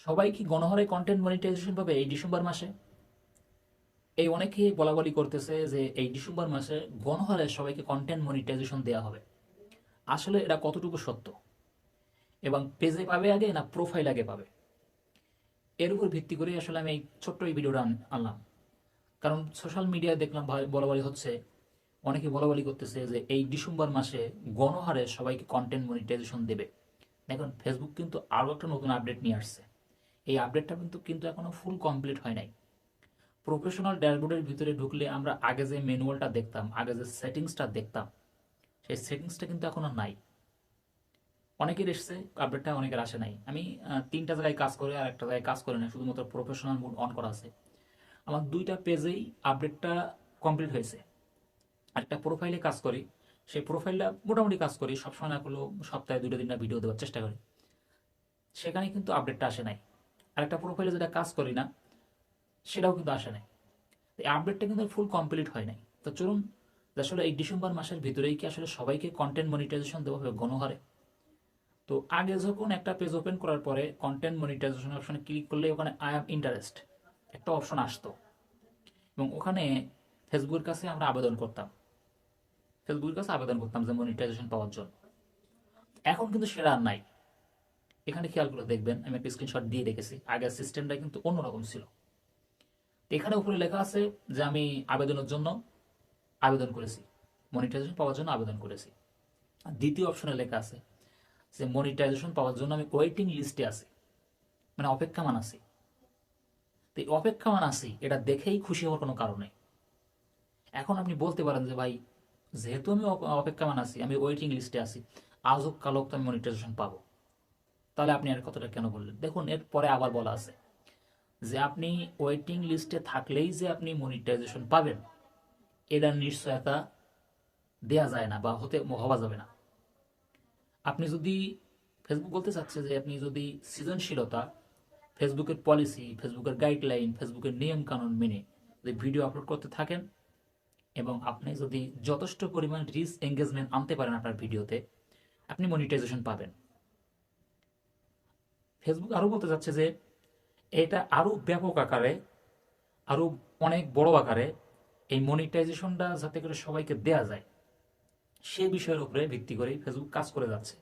সবাই কি গণহারে কন্টেন্ট মনিটাইজেশন পাবে এই ডিসেম্বর মাসে? এই অনেকে বলাবলি করতেছে যে এই ডিসেম্বর মাসে গণহারে সবাইকে কন্টেন্ট মনিটাইজেশন দেওয়া হবে। আসলে এটা কতটুকু সত্য, এবং পেজে পাবে আগে না প্রোফাইল আগে পাবে, এর উপর ভিত্তি করে আসলে আমি এই ছোট্ট এই ভিডিওটা আনলাম। কারণ সোশ্যাল মিডিয়ায় দেখলাম বলাবলি হচ্ছে, অনেকে বলাবলি করতেছে যে এই ডিসেম্বর মাসে গণহারে সবাইকে কন্টেন্ট মনিটাইজেশন দেবে। দেখুন, ফেসবুক কিন্তু আরও একটা নতুন আপডেট নিয়ে আসছে। এই আপডেটটা কিন্তু এখনো ফুল কমপ্লিট হয় নাই। প্রফেশনাল ড্যাশবোর্ডের ভিতরে ঢুকলে আমরা আগে যে ম্যানুয়ালটা দেখতাম, আগে যে সেটিংসটা দেখতাম, সেই সেটিংসটা কিন্তু এখন আর নাই। অনেকের এসছে আপডেটটা, অনেকের আসে নাই। আমি তিনটা জায়গায় কাজ করে আর একটা জায়গায় কাজ করে না, শুধুমাত্র প্রফেশনাল মোড অন করা আছে। আমার দুইটা পেজেই আপডেটটা কমপ্লিট হয়েছে। আরেকটা প্রোফাইলে কাজ করি, সেই প্রোফাইলটা মোটামুটি কাজ করি, সবসময় না করলেও সপ্তাহে দুটো তিনটা ভিডিও দেওয়ার চেষ্টা করি, সেখানে কিন্তু আপডেটটা আসে নাই। আরেকটা প্রোফাইলে যেটা কাজ করি না, সেটাও কিন্তু আসে নাই। এই আপডেটটা কিন্তু ফুল কমপ্লিট হয় নাই। তো চলুন, আসলে এই ডিসেম্বর মাসের ভিতরেই কি আসলে সবাইকে কন্টেন্ট মনিটাইজেশন দেওয়া হবে গণহারে? তো আগে যখন একটা পেজ ওপেন করার পরে কন্টেন্ট মনিটাইজেশন অপশনে ক্লিক করলে ওখানে আই অ্যাম ইন্টারেস্ট একটা অপশন আসতো, এবং ওখানে ফেসবুকের কাছে আমরা আবেদন করতাম, ফেসবুকের কাছে আবেদন করতাম যে মনিটাইজেশন পাওয়ার জন্য। এখন কিন্তু সেটা আর নাই। এখানে খেয়াল করে দেখবেন, আমি একটা স্ক্রিনশট দিয়ে রেখেছি, আগের সিস্টেমটা কিন্তু অন্যরকম ছিল। তো এখানে উপরে লেখা আছে যে আমি আবেদনের জন্য আবেদন করেছি, মনিটাইজেশন পাওয়ার জন্য আবেদন করেছি। আর দ্বিতীয় অপশনে লেখা আছে যে মনিটাইজেশন পাওয়ার জন্য আমি ওয়েটিং লিস্টে আছি, মানে অপেক্ষামান আছি। তো এই অপেক্ষামান আছি এটা দেখেই খুশি হওয়ার কোনো কারণ নেই। এখন আপনি বলতে পারেন যে ভাই, যেহেতু আমি অপেক্ষামান আছি, আমি ওয়েটিং লিস্টে আছি, আজ হোক কাল হোক তো আমি মনিটাইজেশন পাবো। তাহলে আপনি আর কথাটা কেন বললেন? দেখুন, এর পরে আবার বলা আছে যে আপনি ওয়েটিং লিস্টে থাকলেই যে আপনি মনিটাইজেশন পাবেন, এটার নিশ্চয়তা দেয়া যায় না বা হওয়া যাবে না। আপনি যদি, ফেসবুক বলতে চাচ্ছে যে আপনি যদি সৃজনশীলতা, ফেসবুকের পলিসি, ফেসবুকের গাইডলাইন, ফেসবুকের নিয়ম কানুন মেনে যদি ভিডিও আপলোড করতে থাকেন, এবং আপনি যদি যথেষ্ট পরিমাণ রিচ এঙ্গেজমেন্ট আনতে পারেন আপনার ভিডিওতে, আপনি মনিটাইজেশন পাবেন। ফেসবুক আরও বলতে চাচ্ছে যে এটা আরও ব্যাপক আকারে, আরও অনেক বড় আকারে এই মনিটাইজেশনটা যাতে করে সবাইকে দেয়া যায়, সে বিষয়ের উপরে ভিত্তি করেই ফেসবুক কাজ করে যাচ্ছে।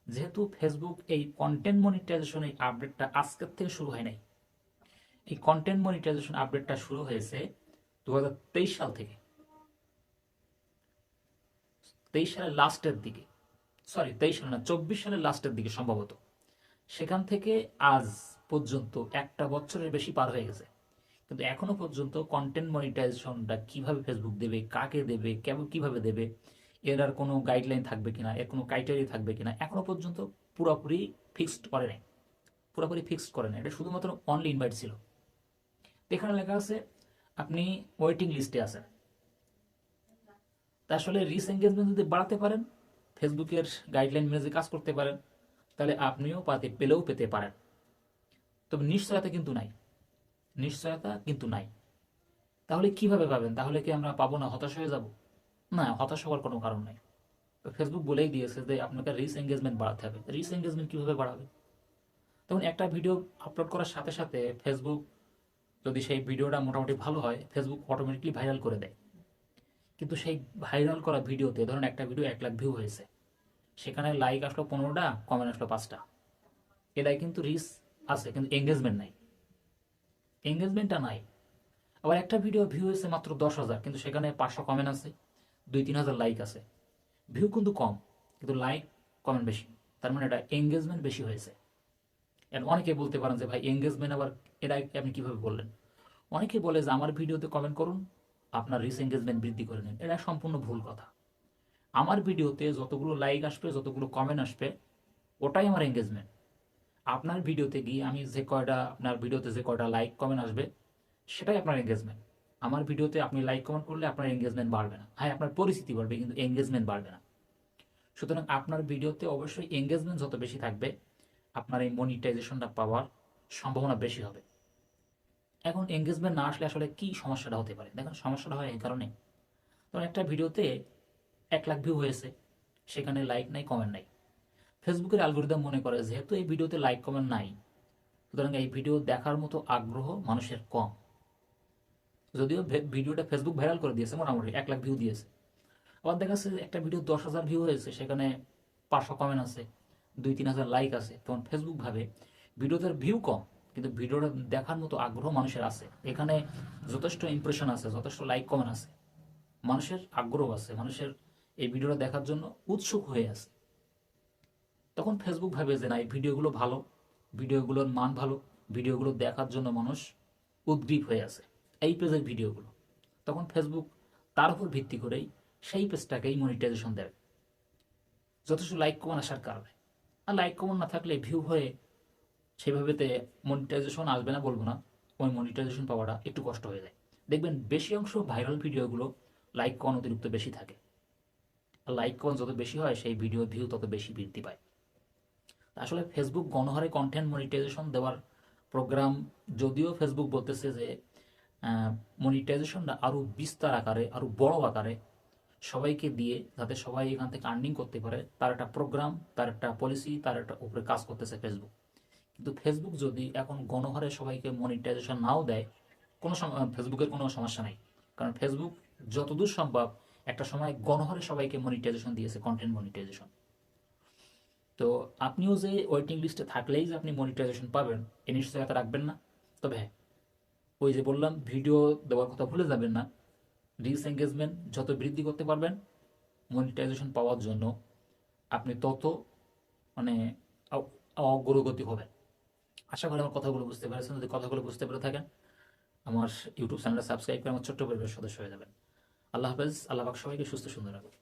যেহেতু ফেসবুক এই কন্টেন্ট মনিটাইজেশন এই আপডেটটা আজকের থেকে শুরু হয় নাই, এই কন্টেন্ট মনিটাইজেশন আপডেটটা শুরু হয়েছে 2023 সাল থেকে, 23 সালের লাস্টের দিকে, সরি 23 সাল না, 24 সালের লাস্টের দিকে সম্ভবত। সেখান থেকে আজ পর্যন্ত একটা বছরের বেশি পার হয়ে গেছে, কিন্তু এখনো পর্যন্ত কন্টেন্ট মনিটাইজেশনটা কিভাবে ফেসবুক দেবে, কাকে দেবে, কেমন কিভাবে দেবে, এর আর কোনো গাইডলাইন থাকবে কিনা, এর কোনো ক্রাইটেরিয়া থাকবে কিনা, এখনো পর্যন্ত পুরোপুরি ফিক্সড করে নেই। পুরোপুরি ফিক্সড করে নেই, এটা শুধুমাত্র অনলি ইনভাইট ছিল। এখানে লেখা আছে আপনি ওয়েটিং লিস্টে আছেন। তা আসলে রিচ এঙ্গেজমেন্ট যদি বাড়াতে পারেন, ফেসবুকের গাইডলাইন মেনে যদি কাজ করতে পারেন, তাহলে আপনিও পেলেও পেতে পারেন। তবে নিশ্চয়তা কিন্তু নাই, নিশ্চয়তা কিন্তু নাই। তাহলে কিভাবে পাবেন? তাহলে কি আমরা পাবো না, হতাশ হয়ে যাব? না, হতাশ হওয়ার কোনো কারণ নেই। তো ফেসবুক বলেই দিয়েছে যে আপনাকে রিচ এঙ্গেজমেন্ট বাড়াতে হবে। রিচ এঙ্গেজমেন্ট কিভাবে বাড়াবে? তখন একটা ভিডিও আপলোড করার সাথে সাথে ফেসবুক, যদি সেই ভিডিওটা মোটামুটি ভালো হয়, ফেসবুক অটোমেটিকলি ভাইরাল করে দেয়। কিন্তু সেই ভাইরাল করা ভিডিওতে ধরুন একটা ভিডিও 1 লাখ ভিউ হয়েছে, সেখানে লাইক আসলো 15টা, কমেন্ট আসলো 5টা, এটাই কিন্তু রিচ আছে, কিন্তু এঙ্গেজমেন্ট নাই। এঙ্গেজমেন্টটা নাই। আবার একটা ভিডিও ভিউ হয়েছে মাত্র 10,000, কিন্তু সেখানে 500 কমেন্ট আছে, 2-3 হাজার লাইক আছে। ভিউ কিন্তু কম, কিন্তু লাইক কমেন্ট বেশি। তার মানে এটা এঙ্গেজমেন্ট বেশি হয়েছে। এন্ড অনেকে বলতে পারেন যে ভাই এঙ্গেজমেন্ট আবার এটা আপনি কিভাবে বললেন? অনেকে বলে যে আমার ভিডিওতে কমেন্ট করুন, আপনার রিচ এঙ্গেজমেন্ট বৃদ্ধি করে নিন। এটা সম্পূর্ণ ভুল কথা। আমার ভিডিওতে যতগুলো লাইক আসবে, যতগুলো কমেন্ট আসবে, ওটাই আমার এঙ্গেজমেন্ট। আপনার ভিডিওতে গিয়ে আমি যে কয়টা, আপনার ভিডিওতে যে কয়টা লাইক কমেন্ট আসবে, সেটাই আপনার এঙ্গেজমেন্ট। আমার ভিডিওতে আপনি লাইক কমেন্ট করলে আপনার এঙ্গেজমেন্ট বাড়বে না। হ্যাঁ, আপনার পরিচিতি বাড়বে, কিন্তু এঙ্গেজমেন্ট বাড়বে না। সুতরাং আপনার ভিডিওতে অবশ্যই এঙ্গেজমেন্ট যত বেশি থাকবে, আপনার এই মনিটাইজেশনটা পাওয়ার সম্ভাবনা বেশি হবে। এখন এঙ্গেজমেন্ট না আসলে আসলে কি সমস্যাটা হতে পারে? দেখেন, সমস্যাটা হয় এই কারণে, ধরুন একটা ভিডিওতে 1 লাখ ভিউ হয়েছে, সেখানে লাইক নাই, কমেন্ট নাই। ফেসবুকের অ্যালগোরিদম মনে করে যেহেতু এই ভিডিওতে লাইক কমেন্ট নাই, সুতরাং এই ভিডিও দেখার মতো আগ্রহ মানুষের কম। যদিও ভিডিওটা ফেসবুক ভাইরাল করে দিয়েছে, মোটামুটি 1 লাখ ভিউ দিয়েছে। আবার দেখা যাচ্ছে যে একটা ভিডিও 10,000 ভিউ হয়েছে, সেখানে 500 কমেন্ট আছে, 2-3 হাজার লাইক আছে। তখন ফেসবুক ভাবে ভিডিওটার ভিউ কম, কিন্তু ভিডিওটা দেখার মতো আগ্রহ মানুষের আছে, এখানে যথেষ্ট ইমপ্রেশন আছে, যথেষ্ট লাইক কমেন্ট আছে, মানুষের আগ্রহ আছে, মানুষের এই ভিডিওটা দেখার জন্য উৎসুক হয়ে আছে। তখন ফেসবুক ভাবে যে না, এই ভিডিওগুলো ভালো, ভিডিওগুলোর মান ভালো, ভিডিওগুলো দেখার জন্য মানুষ উদ্গ্রীব হয়ে আছে এই পেজের ভিডিওগুলো। তখন ফেসবুক তার উপর ভিত্তি করেই সেই পেজটাকেই মনিটাইজেশন দেবে, যথেষ্ট লাইক কমেন্ট আসার কারণে। আর লাইক কমেন্ট না থাকলে ভিউ হয়ে সেভাবেতে মনিটাইজেশন আসবে না বলবো না, ওই মনিটাইজেশন পাওয়াটা একটু কষ্ট হয়ে যায়। দেখবেন বেশি অংশ ভাইরাল ভিডিওগুলো লাইক কমেন্ট অতিরিক্ত বেশি থাকে, আর লাইক কমেন্ট যত বেশি হয় সেই ভিডিওর ভিউ তত বেশি বৃদ্ধি পায়। আসলে ফেসবুক গণহারে কন্টেন্ট মনিটাইজেশন দেওয়ার প্রোগ্রাম, যদিও ফেসবুক বলতেছে যে মনিটাইজেশনটা আরও বিস্তার আকারে, আরও বড় আকারে সবাইকে দিয়ে, যাতে সবাই এখান থেকে আর্নিং করতে পারে, তার একটা প্রোগ্রাম, তার একটা পলিসি, তার একটা উপরে কাজ করতেছে ফেসবুক। কিন্তু ফেসবুক যদি এখন গণহারে সবাইকে মনিটাইজেশন নাও দেয়, ফেসবুকের কোনো সমস্যা নাই। কারণ ফেসবুক যতদূর সম্ভব একটা সময় গণহারে সবাইকে মনিটাইজেশন দিয়েছে, কন্টেন্ট মনিটাইজেশন। তো আপনিও যে ওয়েটিং লিস্টে থাকলেই যে আপনি মনিটাইজেশন পাবেন, এই নিশ্চয়তা রাখবেন না। তবে হ্যাঁ, ওই যে বললাম, ভিডিও দেওয়ার কথা ভুলে যাবেন না। রিচ এঙ্গেজমেন্ট যত বৃদ্ধি করতে পারবেন, মনিটাইজেশন পাওয়ার জন্য আপনি তত মানে অগ্রগতি হবেন। আশা করি আমার কথাগুলো বুঝতে পেরেছেন। যদি কথাগুলো বুঝতে পেরে থাকেন, আমার ইউটিউব চ্যানেলটা সাবস্ক্রাইব করে আমার ছোট্ট পরিবারের সদস্য হয়ে যাবেন। আল্লাহ হাফেজ। আল্লাহ পাক সবাইকে সুস্থ সুন্দর রাখুন।